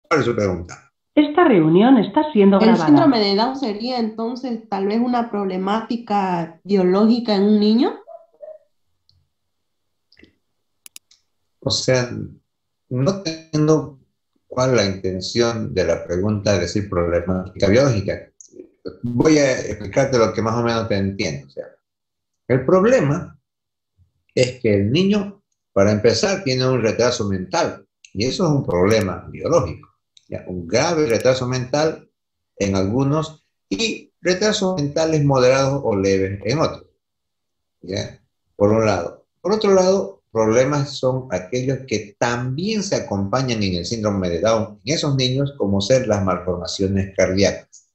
¿Cuál es su pregunta? Esta reunión está siendo ¿El grabada. síndrome de Down sería entonces tal vez una problemática biológica en un niño? O sea, no entiendo cuál es la intención de la pregunta de decir problemática biológica. Voy a explicarte lo que más o menos te entiendo. O sea, el problema es que el niño, para empezar, tiene un retraso mental y eso es un problema biológico. ¿Ya? Un grave retraso mental en algunos y retrasos mentales moderados o leves en otros. ¿Ya? Por un lado. Por otro lado, problemas son aquellos que también se acompañan en el síndrome de Down en esos niños, como ser las malformaciones cardíacas,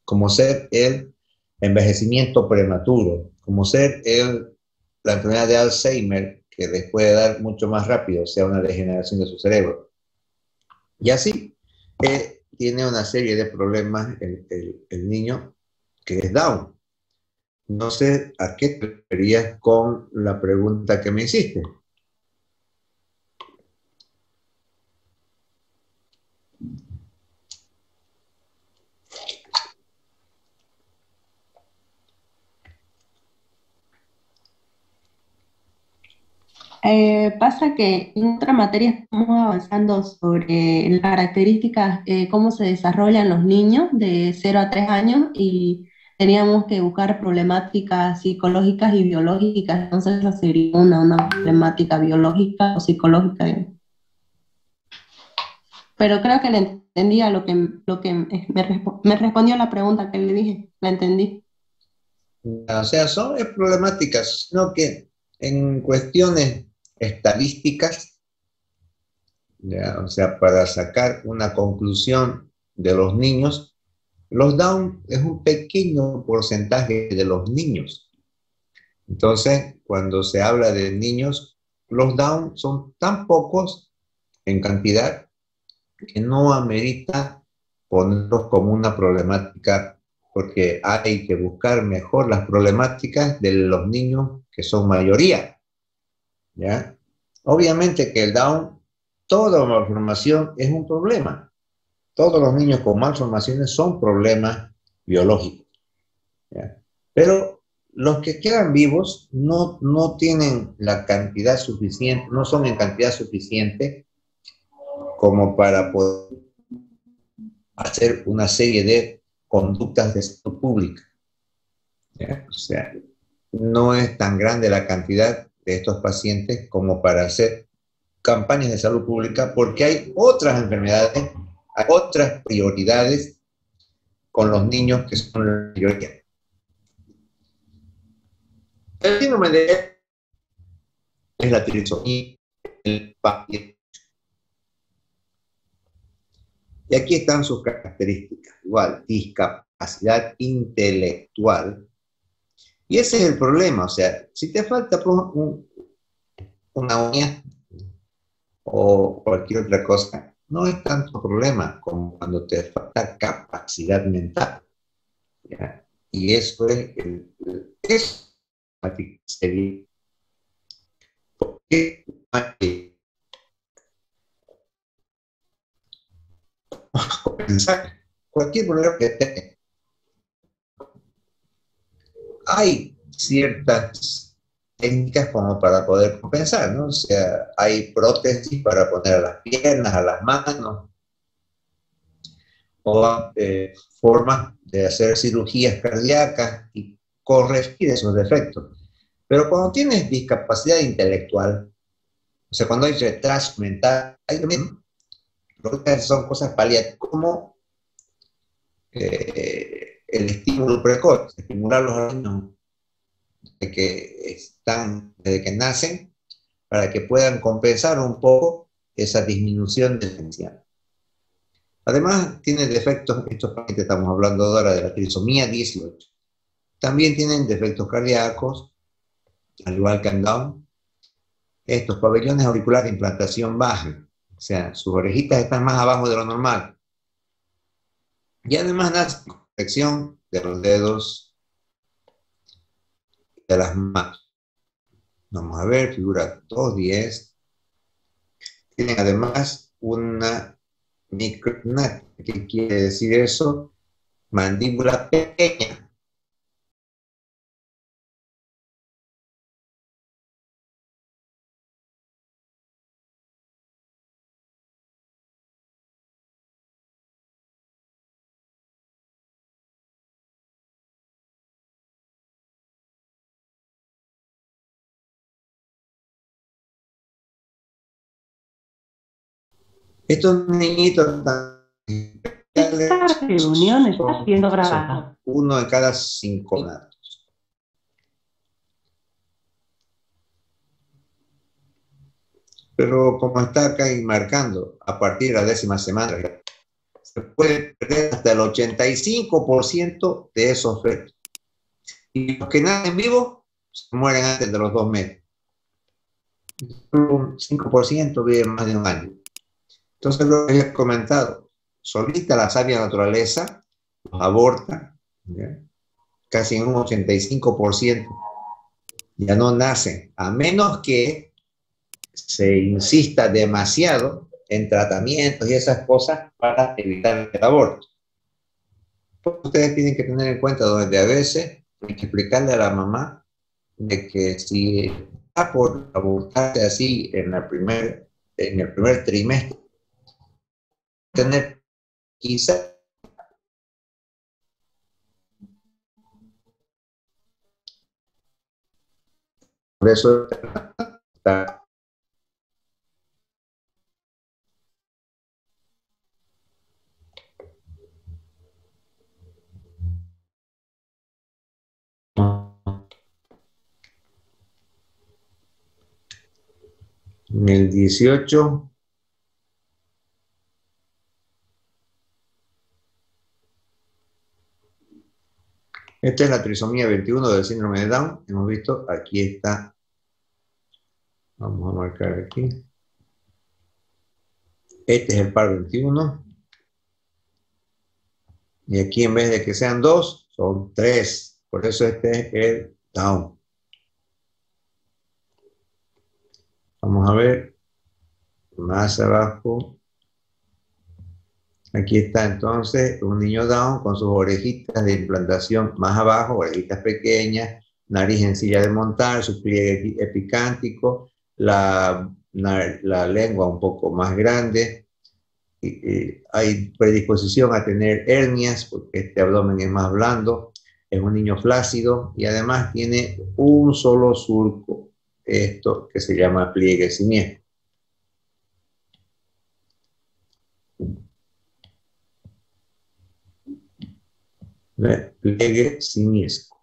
como ser el envejecimiento prematuro, como ser la enfermedad de Alzheimer, que les puede dar mucho más rápido, o sea, una degeneración de su cerebro. Y así tiene una serie de problemas el niño que es Down. No sé a qué te referías con la pregunta que me hiciste. Pasa que en otra materia estamos avanzando sobre las características, cómo se desarrollan los niños de 0 a 3 años y teníamos que buscar problemáticas psicológicas y biológicas, entonces esa sería una problemática biológica o psicológica. Pero creo que le entendí a lo que me respondió la pregunta que le dije, la entendí. O sea, son problemáticas, sino que en cuestiones estadísticas, ¿ya? O sea, para sacar una conclusión de los niños, los Down es un pequeño porcentaje de los niños. Entonces, cuando se habla de niños, los Down son tan pocos en cantidad que no amerita ponerlos como una problemática, porque hay que buscar mejor las problemáticas de los niños que son mayoría, ¿ya? Obviamente que el Down, toda malformación es un problema. Todos los niños con malformaciones son problemas biológicos, ¿ya? Pero los que quedan vivos no tienen la cantidad suficiente, no son en cantidad suficiente como para poder hacer una serie de conductas de salud pública, ¿ya? O sea, no es tan grande la cantidad de estos pacientes como para hacer campañas de salud pública porque hay otras enfermedades, hay otras prioridades con los niños que son la mayoría. El síndrome de es la trisomía, el paciente. Y aquí están sus características. Igual, discapacidad intelectual. Y ese es el problema. O sea, si te falta una uña o cualquier otra cosa, no es tanto problema como cuando te falta capacidad mental, ¿ya? Y eso es eso sería porque pensar cualquier problema que tenga. Hay ciertas técnicas como para poder compensar, ¿no? O sea, hay prótesis para poner a las piernas, a las manos, o formas de hacer cirugías cardíacas y corregir esos defectos. Pero cuando tienes discapacidad intelectual, o sea, cuando hay retraso mental, hay también, lo que son cosas paliativas como el estímulo precoz, estimular a los niños desde que nacen, para que puedan compensar un poco esa disminución de atención. Además, tiene defectos, estos pacientes estamos hablando ahora de la trisomía 18. También tienen defectos cardíacos, al igual que en Down. Estos pabellones auriculares de implantación baja, o sea, sus orejitas están más abajo de lo normal. Y además nace con protección de los dedos de las manos. Vamos a ver, figura 2.10. Tienen además una micrognatia. ¿Qué quiere decir eso? Mandíbula pequeña. Estos niñitos tan Esta reunión está siendo grabada. uno en cada 5 natos. Pero como está acá marcando, a partir de la 10ª semana, se puede perder hasta el 85% de esos fetos. Y los que nacen vivos se mueren antes de los 2 meses. Un 5% vive más de un año. Entonces, lo que he comentado, solita la sabia naturaleza los aborta, ¿ya? Casi en un 85% ya no nacen, a menos que se insista demasiado en tratamientos y esas cosas para evitar el aborto. Ustedes tienen que tener en cuenta donde a veces hay que explicarle a la mamá de que si está por abortarse así en el primer trimestre, tener quizá por eso está en el 18. Esta es la trisomía 21 del síndrome de Down. Hemos visto, aquí está. Vamos a marcar aquí. Este es el par 21. Y aquí en vez de que sean 2, son 3. Por eso este es el Down. Vamos a ver más abajo. Aquí está entonces un niño Down con sus orejitas de implantación más abajo, orejitas pequeñas, nariz en silla de montar, su pliegue epicántico, la lengua un poco más grande. Hay predisposición a tener hernias porque este abdomen es más blando, es un niño flácido y además tiene un solo surco, esto que se llama pliegue simiesco. Pliegue simiesco.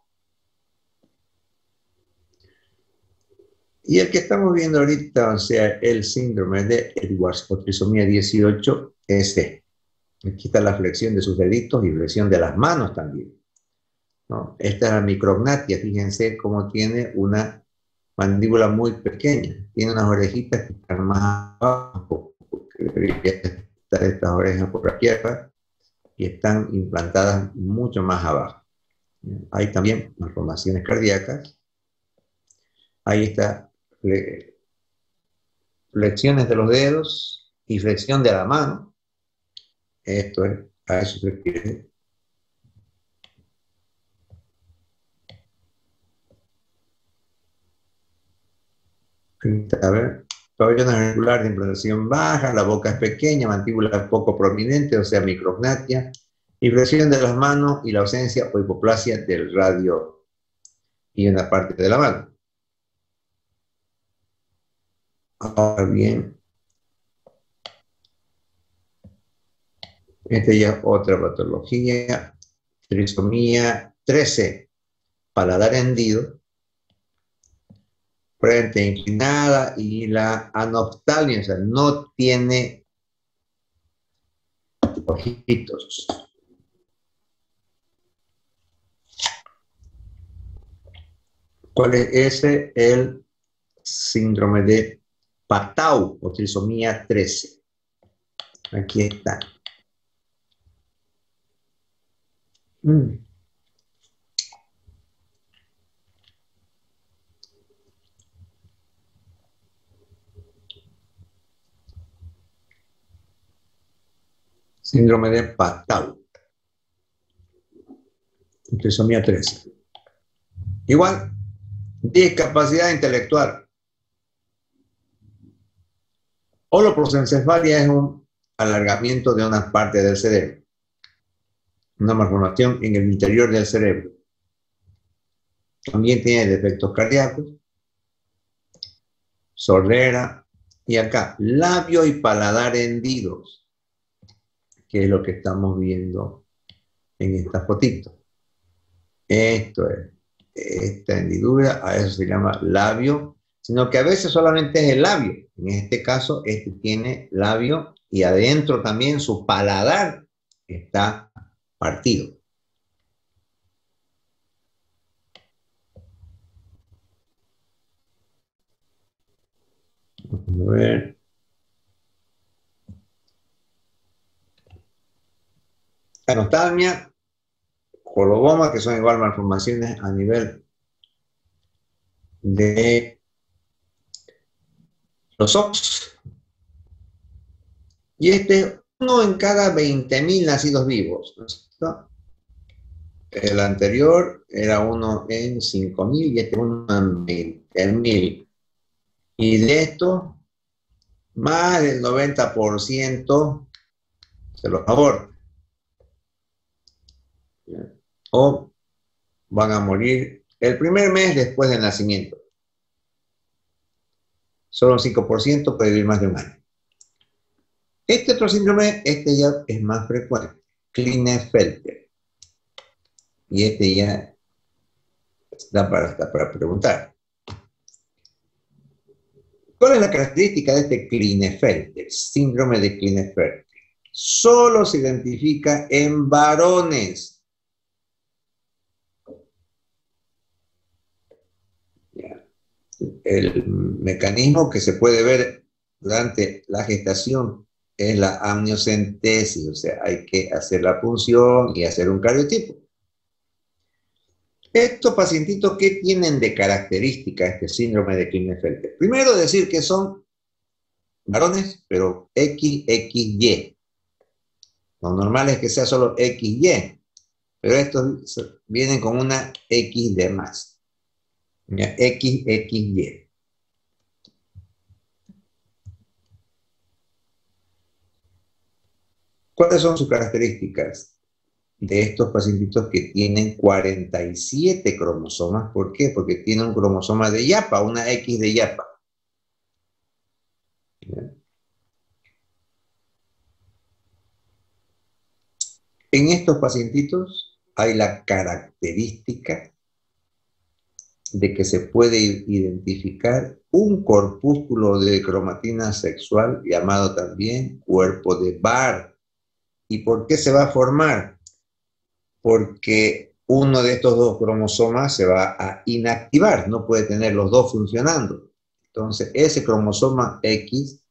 Y el que estamos viendo ahorita, o sea, el síndrome de Edwards o trisomía 18, es este. Aquí está la flexión de sus deditos y flexión de las manos también, ¿no? Esta es la micrognatia, fíjense cómo tiene una mandíbula muy pequeña, tiene unas orejitas que están más abajo, porque debería estar estas orejas por aquí abajo, y están implantadas mucho más abajo. Hay también malformaciones cardíacas. Ahí está flexiones de los dedos y flexión de la mano. Esto es, a eso se refiere. A ver, pabellones auriculares de implantación baja, la boca es pequeña, mandíbula poco prominente, o sea, micrognatia, y flexión de las manos y la ausencia o hipoplasia del radio y una parte de la mano. Ahora bien, esta ya es otra patología, trisomía 13, paladar hendido, frente inclinada y la anoftalmia, o sea, no tiene ojitos. ¿Cuál es ese? El síndrome de Patau o trisomía 13. Aquí está. Síndrome de Patau. Trisomía 13. Igual, discapacidad intelectual. Holoprosencefalia es un alargamiento de una parte del cerebro, una malformación en el interior del cerebro. También tiene defectos cardíacos, sordera, y acá, labio y paladar hendidos, que es lo que estamos viendo en esta fotito. Esto es, esta hendidura, a eso se llama labio, sino que a veces solamente es el labio. En este caso, este tiene labio y adentro también su paladar está partido. Vamos a ver. Anostalmia, coloboma, que son igual malformaciones a nivel de los ojos. Y este es uno en cada 20.000 nacidos vivos, ¿no es cierto? El anterior era uno en 5.000 y este uno en 20.000. Y de esto, más del 90% se los abortan. O van a morir el primer mes después del nacimiento. Solo un 5% puede vivir más de un año. Este otro síndrome, este ya es más frecuente, Klinefelter. Y este ya da para preguntar. ¿Cuál es la característica de este Klinefelter, síndrome de Klinefelter? Solo se identifica en varones. El mecanismo que se puede ver durante la gestación es la amniocentesis, o sea, hay que hacer la punción y hacer un cariotipo. Estos pacientitos, ¿qué tienen de característica este síndrome de Klinefelter? Primero decir que son varones, pero XXY. Lo normal es que sea solo XY, pero estos vienen con una X de más. XXY. ¿Cuáles son sus características de estos pacientitos que tienen 47 cromosomas? ¿Por qué? Porque tienen un cromosoma de yapa, una X de yapa. En estos pacientitos hay la característica de que se puede identificar un corpúsculo de cromatina sexual llamado también cuerpo de Barr. ¿Y por qué se va a formar? Porque uno de estos dos cromosomas se va a inactivar, no puede tener los dos funcionando. Entonces, ese cromosoma X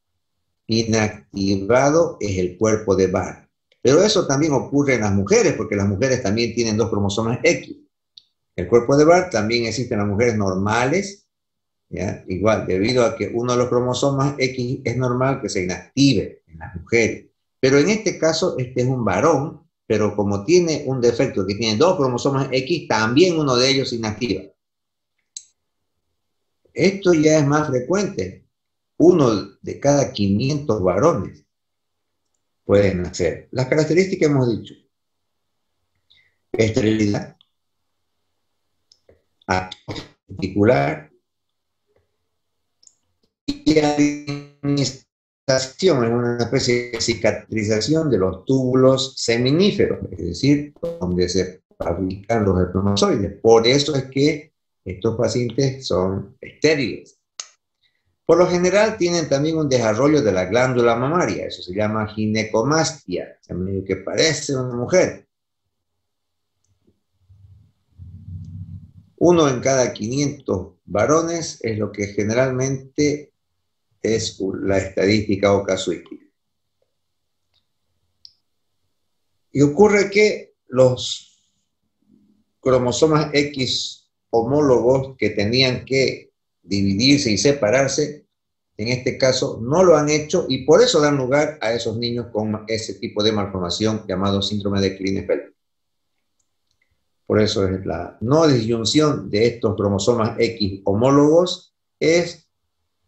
inactivado es el cuerpo de Barr. Pero eso también ocurre en las mujeres, porque las mujeres también tienen dos cromosomas X. El cuerpo de Barr también existe en las mujeres normales, ¿ya? Igual, debido a que uno de los cromosomas X es normal que se inactive en las mujeres. Pero en este caso, este es un varón, pero como tiene un defecto que tiene dos cromosomas X, también uno de ellos se inactiva. Esto ya es más frecuente. Uno de cada 500 varones pueden nacer. Las características hemos dicho: esterilidad, articular y administración, es una especie de cicatrización de los túbulos seminíferos, es decir, donde se fabrican los espermatozoides. Por eso es que estos pacientes son estériles. Por lo general tienen también un desarrollo de la glándula mamaria, eso se llama ginecomastia, que parece una mujer. Uno en cada 500 varones es lo que generalmente es la estadística o casuística. Y ocurre que los cromosomas X homólogos que tenían que dividirse y separarse en este caso, no lo han hecho y por eso dan lugar a esos niños con ese tipo de malformación llamado síndrome de Klinefelter. Por eso es la no disyunción de estos cromosomas X homólogos es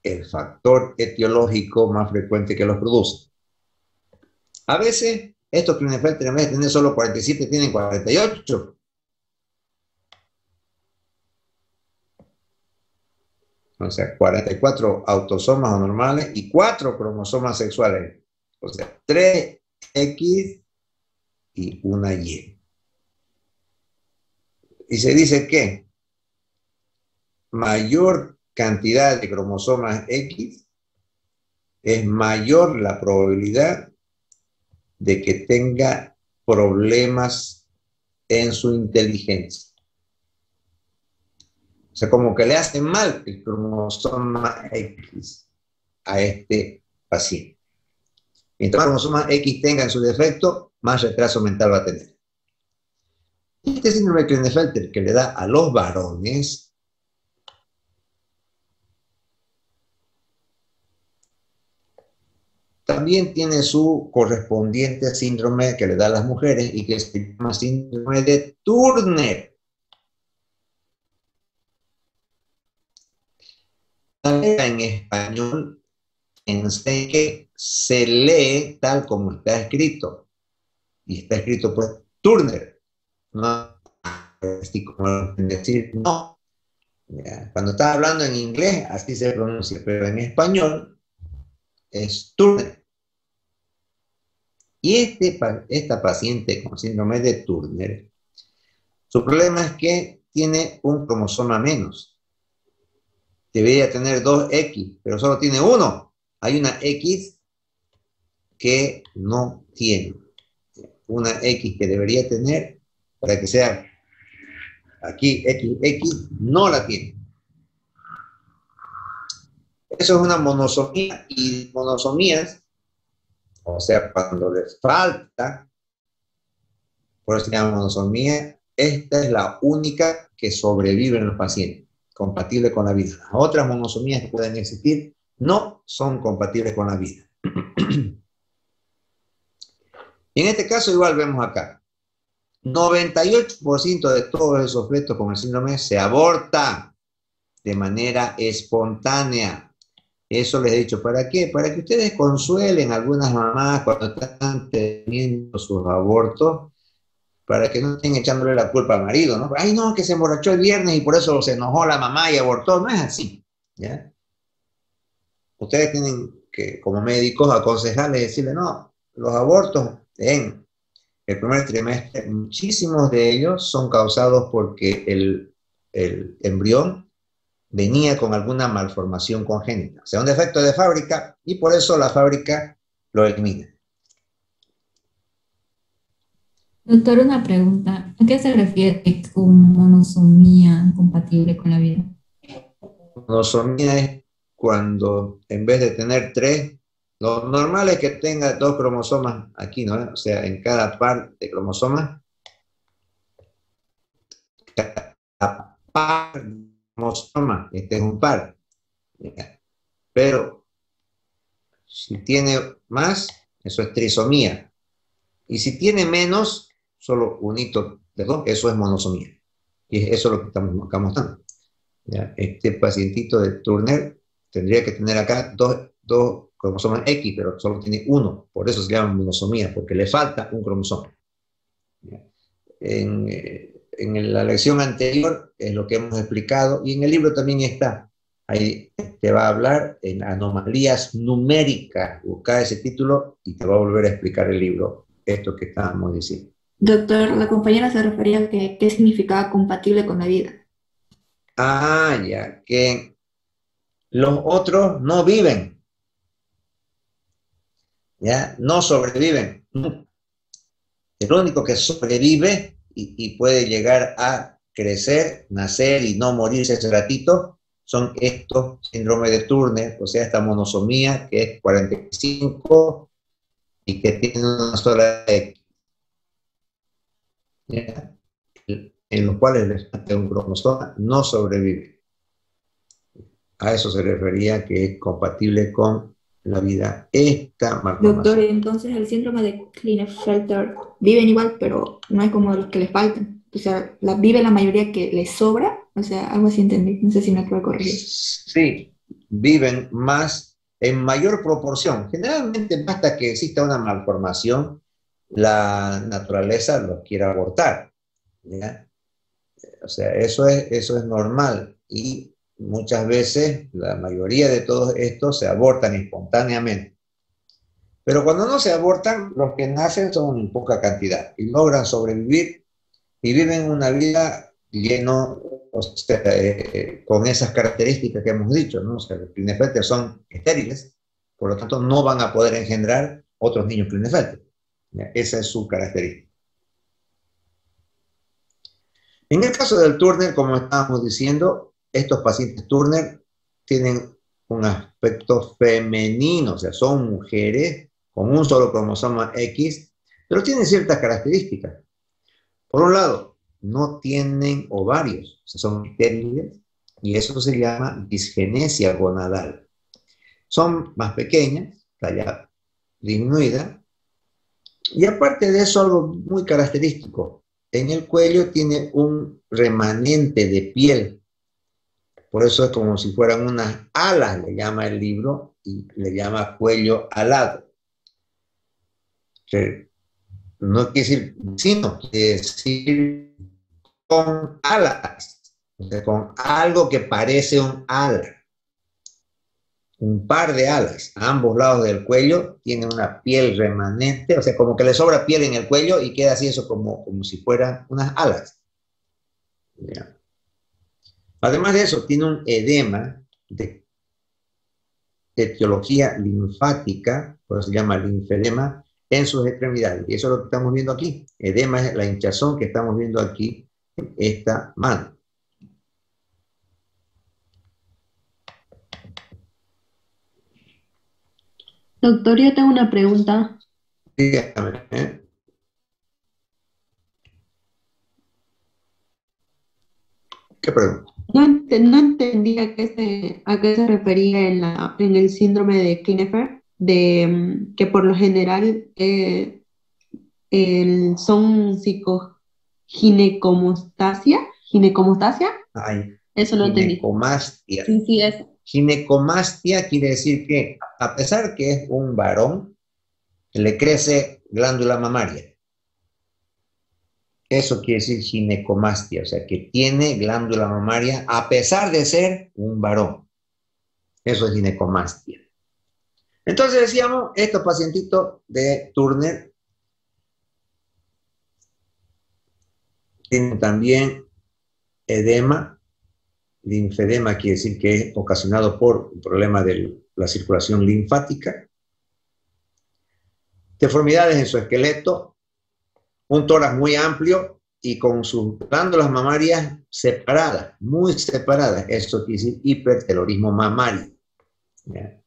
el factor etiológico más frecuente que los produce. A veces, estos Klinefelter en vez de tener solo 47, tienen 48. O sea, 44 autosomas anormales y 4 cromosomas sexuales. O sea, 3X y una Y. Y se dice que mayor cantidad de cromosomas X es mayor la probabilidad de que tenga problemas en su inteligencia. O sea, como que le hace mal el cromosoma X a este paciente. Mientras más cromosomas X tenga en su defecto, más retraso mental va a tener. Este síndrome de Klinefelter que le da a los varones también tiene su correspondiente síndrome que le da a las mujeres y que se llama síndrome de Turner. En español pensé que se lee tal como está escrito. Y está escrito pues Turner. No así como decir no. Ya, cuando estaba hablando en inglés, así se pronuncia, pero en español es Turner. Y esta paciente con síndrome de Turner, su problema es que tiene un cromosoma menos. Debería tener 2X, pero solo tiene uno. Hay una X que no tiene. Una X que debería tener para que sea aquí XX, no la tiene. Eso es una monosomía, y monosomías, o sea, cuando les falta, por eso se llama monosomía, esta es la única que sobrevive en los pacientes, compatible con la vida. Las otras monosomías que pueden existir no son compatibles con la vida. Y en este caso igual vemos acá, 98% de todos esos fetos con el síndrome se aborta de manera espontánea. Eso les he dicho, ¿para qué? Para que ustedes consuelen a algunas mamás cuando están teniendo sus abortos, para que no estén echándole la culpa al marido, ¿no? Ay, no, que se emborrachó el viernes y por eso se enojó la mamá y abortó. No es así, ¿ya? Ustedes tienen que, como médicos, aconsejarles, decirle, no, los abortos en el primer trimestre, muchísimos de ellos son causados porque el embrión venía con alguna malformación congénita, o sea, un defecto de fábrica, y por eso la fábrica lo elimina. Doctor, una pregunta. ¿A qué se refiere con monosomía compatible con la vida? Monosomía es cuando en vez de tener 3, lo normal es que tenga 2 cromosomas aquí, ¿no? O sea, en cada par de cromosomas, cada par de cromosomas, este es un par. Pero si tiene más, eso es trisomía. Y si tiene menos, solo un hito de 2, eso es monosomía. Y eso es lo que estamos acá mostrando. ¿Ya? Este pacientito de Turner tendría que tener acá dos cromosomas X, pero solo tiene uno. Por eso se llama monosomía, porque le falta un cromosoma. En la lección anterior es lo que hemos explicado, y en el libro también está. Ahí te va a hablar en anomalías numéricas. Busca ese título y te va a volver a explicar el libro, esto que estábamos diciendo. Doctor, la compañera se refería a que qué significaba compatible con la vida. Ah, ya, que los otros no viven, ya, no sobreviven. El único que sobrevive y puede llegar a crecer, nacer y no morirse ese ratito son estos síndromes de Turner, o sea, esta monosomía que es 45 y que tiene una sola X, ¿ya? En los cuales les falta un cromosoma, no sobrevive. A eso se refería que es compatible con la vida. Esta malformación. Doctor, entonces el síndrome de Klinefelter viven igual, pero no es como los que les faltan. O sea, vive la mayoría que les sobra. O sea, algo así entendí. No sé si me puedo corregir. Sí, viven más en mayor proporción. Generalmente basta que exista una malformación, la naturaleza los quiere abortar, ¿ya? O sea, eso es normal y muchas veces la mayoría de todos estos se abortan espontáneamente. Pero cuando no se abortan, los que nacen son en poca cantidad y logran sobrevivir y viven una vida lleno, o sea, con esas características que hemos dicho, ¿no? O sea, los Klinefelter son estériles, por lo tanto no van a poder engendrar otros niños Klinefelter. Esa es su característica. En el caso del Turner, como estábamos diciendo, estos pacientes Turner tienen un aspecto femenino, o sea, son mujeres con un solo cromosoma X, pero tienen ciertas características. Por un lado, no tienen ovarios, o sea, son estériles, y eso se llama disgenesia gonadal. Son más pequeñas, talla disminuida, y aparte de eso, algo muy característico, en el cuello tiene un remanente de piel, por eso es como si fueran unas alas, le llama el libro, y le llama cuello alado. Que no quiere decir sino, quiere decir con alas, o sea, con algo que parece un ala. Un par de alas a ambos lados del cuello, tiene una piel remanente, o sea, como que le sobra piel en el cuello y queda así eso como si fueran unas alas. ¿Ya? Además de eso, tiene un edema de etiología linfática, por eso se llama linfedema, en sus extremidades. Y eso es lo que estamos viendo aquí. Edema es la hinchazón que estamos viendo aquí en esta mano. Doctor, yo tengo una pregunta. Dígame, ¿eh? ¿Qué pregunta? No entendí a qué se refería en el síndrome de Klinefelter, que por lo general son ginecomastasia, Ay, eso no entendí. ginecomastia. Sí, sí, eso. Ginecomastia quiere decir que, a pesar que es un varón, le crece glándula mamaria. Eso quiere decir ginecomastia, o sea, que tiene glándula mamaria a pesar de ser un varón. Eso es ginecomastia. Entonces decíamos, estos pacientitos de Turner tienen también edema. Linfedema quiere decir que es ocasionado por un problema de la circulación linfática. Deformidades en su esqueleto, un tórax muy amplio y con sus glándulas mamarias separadas, muy separadas. Eso quiere decir hipertelorismo mamario. ¿Ya?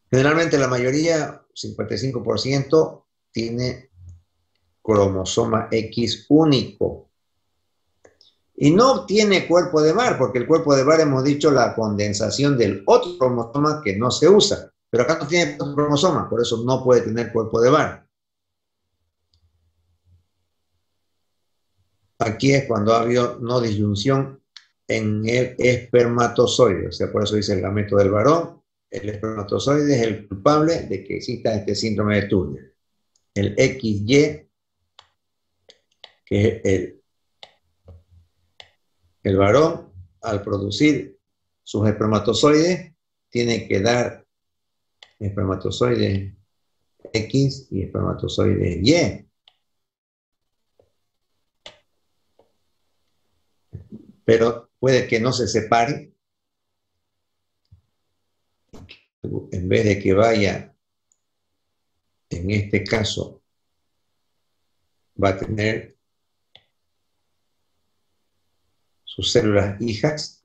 Generalmente la mayoría, 55%, tiene cromosoma X único. Y no tiene cuerpo de bar, porque el cuerpo de bar hemos dicho la condensación del otro cromosoma que no se usa. Pero acá no tiene otro cromosoma, por eso no puede tener cuerpo de bar. Aquí es cuando ha habido no disyunción en el espermatozoide. O sea, por eso dice el gameto del varón. El espermatozoide es el culpable de que exista este síndrome de Turner. El XY, que es el varón, al producir sus espermatozoides, tiene que dar espermatozoides X y espermatozoides Y. Pero puede que no se separe. En vez de que vaya, en este caso, va a tener sus células hijas,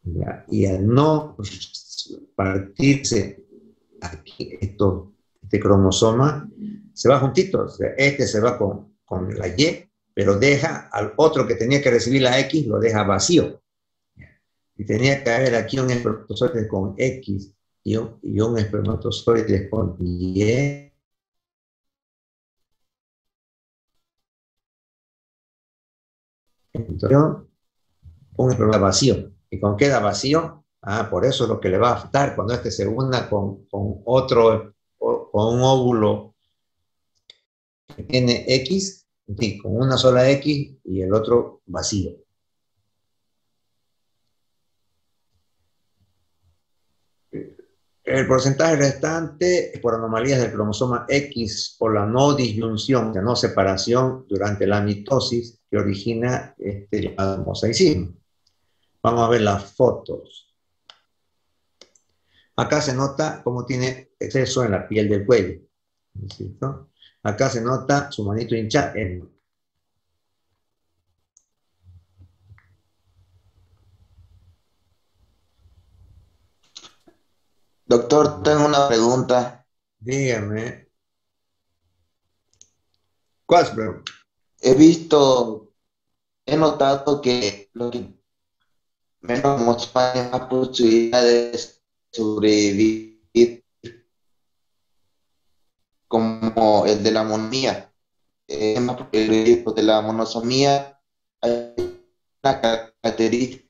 ¿ya? Y al no partirse aquí este cromosoma, se va juntito. O sea, este se va con la Y, pero deja al otro que tenía que recibir la X, lo deja vacío. Y tenía que haber aquí un espermatozoide con X y un espermatozoide con Y. Entonces, un espermatozoide vacío. ¿Y con qué da vacío? Por eso es lo que le va a afectar cuando este se una con otro, con un óvulo que tiene X, y con una sola X y el otro vacío. El porcentaje restante por anomalías del cromosoma X por la no disyunción, la no separación durante la mitosis que origina este llamado mosaicismo. Vamos a ver las fotos. Acá se nota cómo tiene exceso en la piel del cuello, ¿cierto? Acá se nota su manito hinchado. Doctor, tengo una pregunta. Dígame. ¿Cuál es la pregunta? He notado que lo que menos muestran más posibilidades de sobrevivir, como el de la monomía. Es más porque el riesgo de la monosomía hay una característica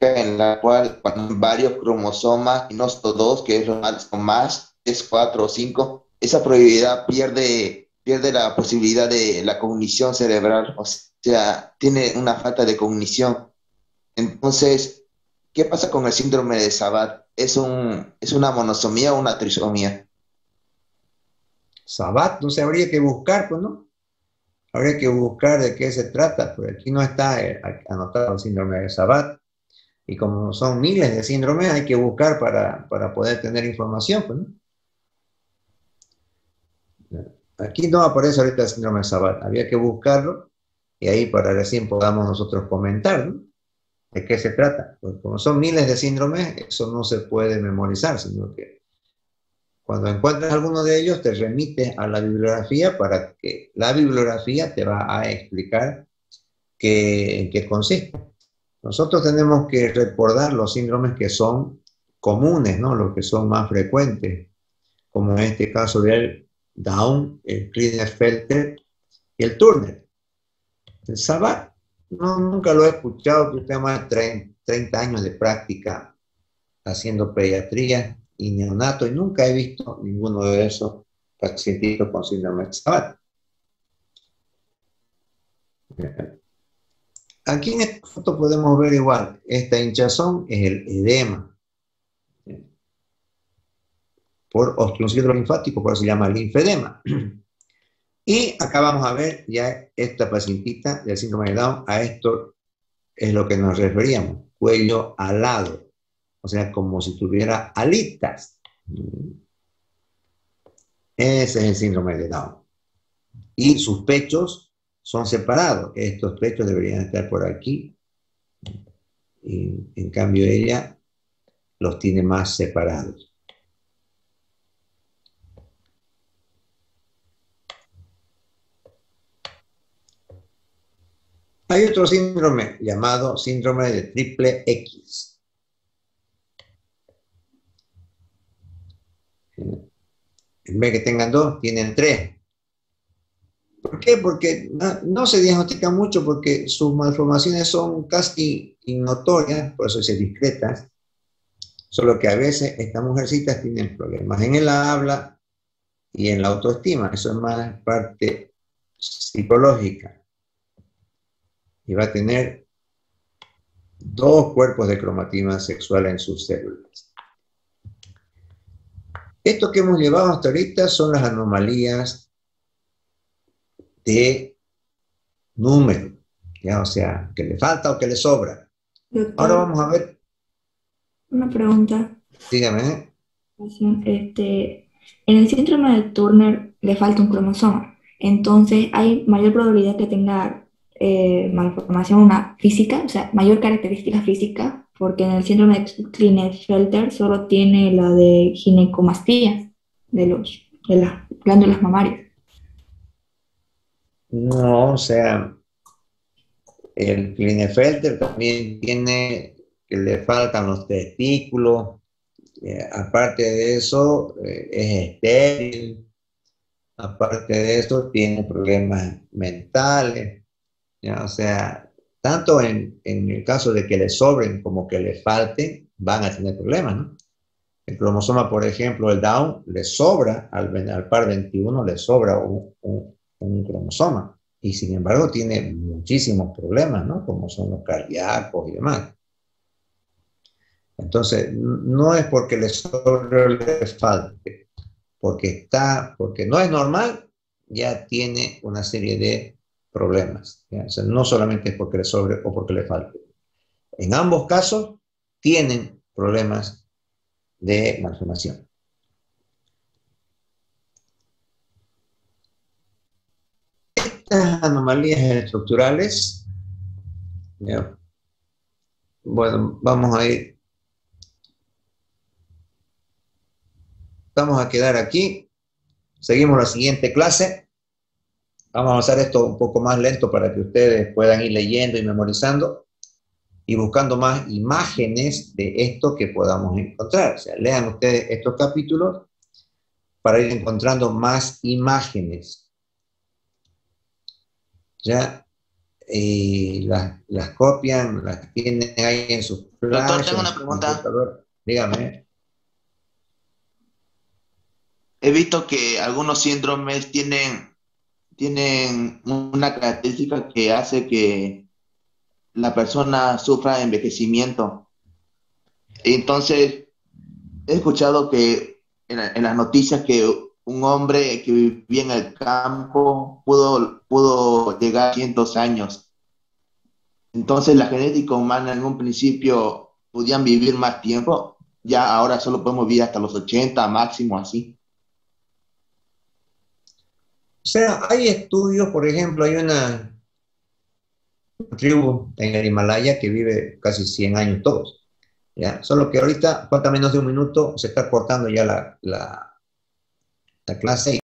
en la cual cuando varios cromosomas, y no solo dos, que es lo más, es cuatro o cinco, esa probabilidad pierde la posibilidad de la cognición cerebral, o sea, tiene una falta de cognición. Entonces, ¿qué pasa con el síndrome de Savant? ¿Es una monosomía o una trisomía? Sabat, no sé, habría que buscar, pues, ¿no? Habría que buscar de qué se trata, pues aquí no está anotado el síndrome de Sabat. Y como son miles de síndromes, hay que buscar para poder tener información, pues, ¿no? Aquí no aparece ahorita el síndrome de Sabat, había que buscarlo y ahí para recién podamos nosotros comentar, ¿no? ¿De qué se trata? Pues como son miles de síndromes, eso no se puede memorizar, sino que cuando encuentres alguno de ellos, te remites a la bibliografía para que la bibliografía te va a explicar en qué consiste. Nosotros tenemos que recordar los síndromes que son comunes, ¿no? Los que son más frecuentes, como en este caso del Down, el Klinefelter y el Turner. El Sabat, no, nunca lo he escuchado, que usted más de 30 años de práctica haciendo pediatría y neonato, y nunca he visto ninguno de esos pacientitos con síndrome de Sabat. Aquí en esta foto podemos ver igual, esta hinchazón es el edema por obstrucción linfático, por eso se llama linfedema. Y acá vamos a ver ya esta pacientita del síndrome de Down, a esto es lo que nos referíamos, cuello alado, o sea, como si tuviera alitas. Ese es el síndrome de Down. Y sus pechos son separados, estos pechos deberían estar por aquí, y en cambio ella los tiene más separados. Hay otro síndrome llamado síndrome de triple X. En vez de que tengan dos, tienen tres. ¿Por qué? Porque no se diagnostica mucho porque sus malformaciones son casi innotorias, por eso se discretas. Solo que a veces estas mujercitas tienen problemas en el habla y en la autoestima. Eso es más parte psicológica. Y va a tener dos cuerpos de cromatina sexual en sus células. Esto que hemos llevado hasta ahorita son las anomalías de número, ¿ya? O sea, que le falta o que le sobra. Doctor, Ahora vamos a ver, una pregunta. dígame, En el síndrome de Turner le falta un cromosoma, entonces hay mayor probabilidad que tenga malformación una física, o sea, mayor característica física, porque en el síndrome de Klinefelter solo tiene la de ginecomastia de las glándulas mamarias. no, o sea, El Klinefelter también tiene que le faltan los testículos. Aparte de eso, es estéril. Aparte de eso, tiene problemas mentales. ¿Ya? O sea, tanto en el caso de que le sobren como que le falten, van a tener problemas, ¿no? El cromosoma, por ejemplo, el Down, le sobra, al par 21 le sobra un cromosoma. Y sin embargo tiene muchísimos problemas, ¿no? Como son los cardíacos y demás. Entonces, no es porque le sobre o le falte, porque no es normal, ya tiene una serie de problemas. ¿Ya? O sea, no solamente es porque le sobre o porque le falte. En ambos casos, tienen problemas de malformación. Estas anomalías estructurales, ¿ya? Bueno, vamos a quedar aquí. Seguimos la siguiente clase. Vamos a hacer esto un poco más lento para que ustedes puedan ir leyendo y memorizando y buscando más imágenes de esto que podamos encontrar. O sea, lean ustedes estos capítulos para ir encontrando más imágenes. Ya, y las copian, las tienen ahí en sus flash. Doctor, tengo una pregunta. Dígame. He visto que algunos síndromes tienen una característica que hace que la persona sufra envejecimiento. Entonces, he escuchado que en las noticias que un hombre que vivía en el campo pudo llegar a 100 años. Entonces, la genética humana en un principio podían vivir más tiempo. Ya ahora solo podemos vivir hasta los 80 máximo así. O sea, hay estudios, por ejemplo, hay una tribu en el Himalaya que vive casi 100 años todos, ¿ya? Solo que ahorita, falta menos de un minuto, se está cortando ya la clase.